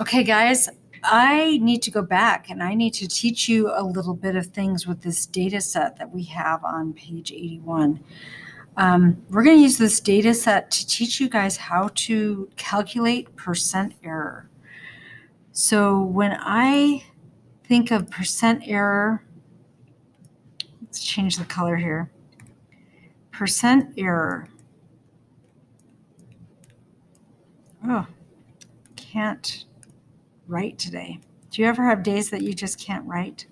Okay, guys, I need to go back and I need to teach you a little bit of things with this data set that we have on page 81. We're going to use this data set to teach you guys how to calculate percent error. So when I think of percent error, let's change the color here. Percent error. Oh, can't write today. Do you ever have days that you just can't write?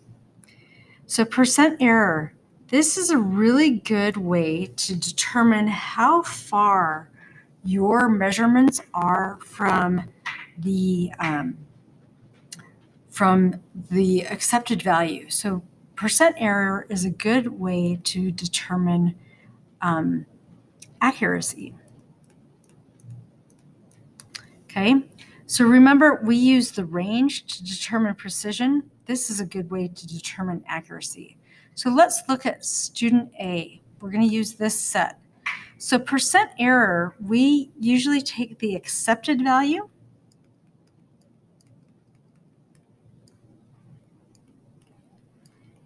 So percent error, this is a really good way to determine how far your measurements are from the accepted value. So percent error is a good way to determine accuracy. Okay, so remember we use the range to determine precision. This is a good way to determine accuracy. So let's look at student A. We're going to use this set. So percent error, we usually take the accepted value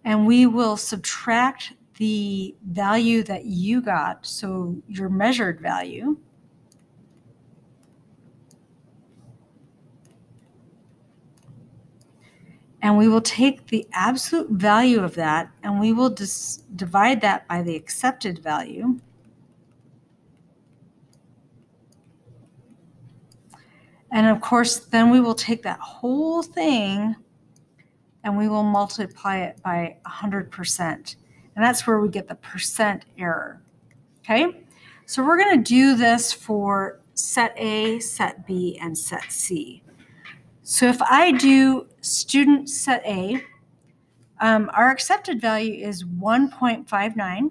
and we will subtract the value that you got, so your measured value. And we will take the absolute value of that and we will divide that by the accepted value. And of course, then we will take that whole thing and we will multiply it by 100%. And that's where we get the percent error. Okay, so we're going to do this for set A, set B, and set C. So if I do student set A, our accepted value is 1.59.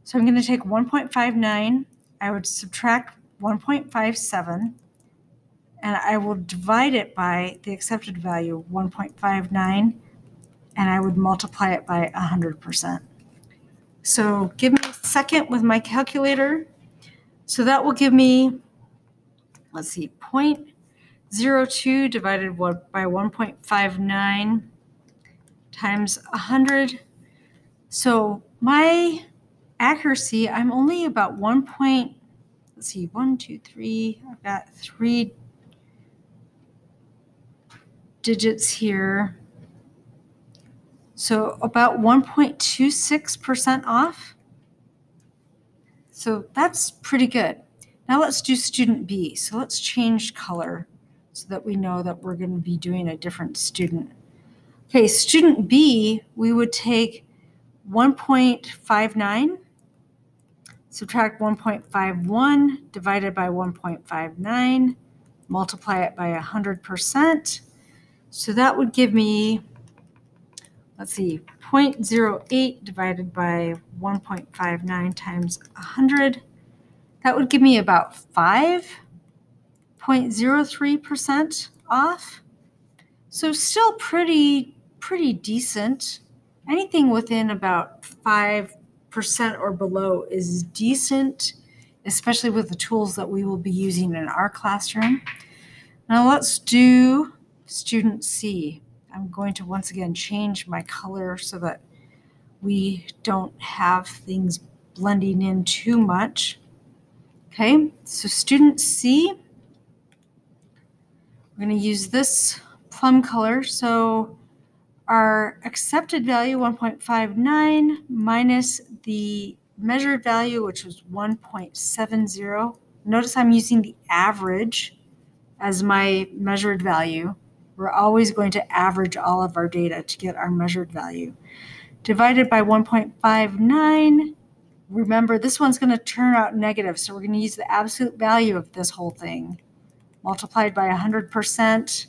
So I'm going to take 1.59, I would subtract 1.57, and I will divide it by the accepted value, 1.59, and I would multiply it by 100%. So give me a second with my calculator. So that will give me, let's see, 0.02 divided by 1.59 times 100. So my accuracy, I'm only about 1 2, 3, I've got 3 digits here. So about 1.26% off. So that's pretty good. Now let's do student B. So let's change color so that we know that we're going to be doing a different student. Okay, student B, we would take 1.59, subtract 1.51 divided by 1.59, multiply it by 100%. So that would give me, let's see, 0.08 divided by 1.59 times 100. That would give me about 5.03% off. So still pretty decent. Anything within about 5% or below is decent, especially with the tools that we will be using in our classroom. Now let's do student C. I'm going to once again change my color so that we don't have things blending in too much. Okay, so student C, we're going to use this plum color. So our accepted value, 1.59, minus the measured value, which was 1.70. Notice I'm using the average as my measured value. We're always going to average all of our data to get our measured value. Divided by 1.59. Remember, this one's going to turn out negative, so we're going to use the absolute value of this whole thing, multiplied by 100%.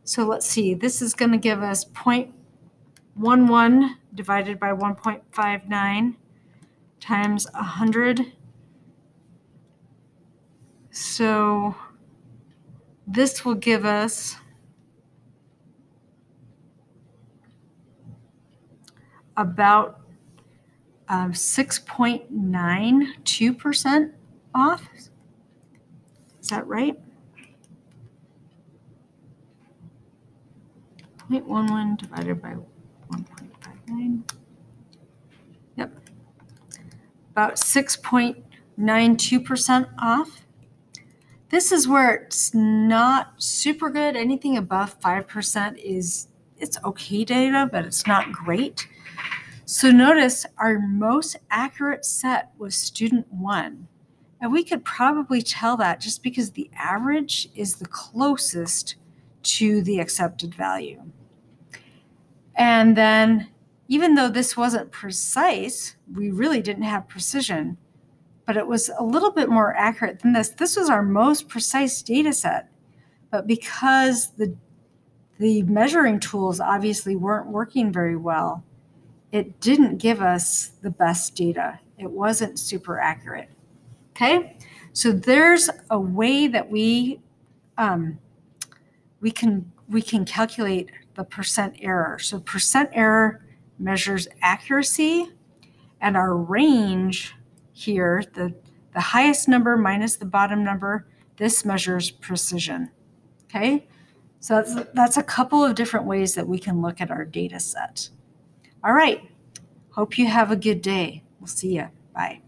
So let's see, this is going to give us 0.11 divided by 1.59 times 100. So this will give us about 6.92% off. Is that right? 0.11 divided by 1.59. Yep. About 6.92% off. This is where it's not super good. Anything above 5% it's okay data, but it's not great. So notice our most accurate set was student 1. And we could probably tell that just because the average is the closest to the accepted value. And then even though this wasn't precise, we really didn't have precision, but it was a little bit more accurate than this. This was our most precise data set, but because the measuring tools obviously weren't working very well, it didn't give us the best data. It wasn't super accurate. Okay, so there's a way that we can calculate the percent error. So percent error measures accuracy, and our range here, the highest number minus the bottom number, this measures precision. Okay, so that's a couple of different ways that we can look at our data set. All right, hope you have a good day. We'll see you. Bye.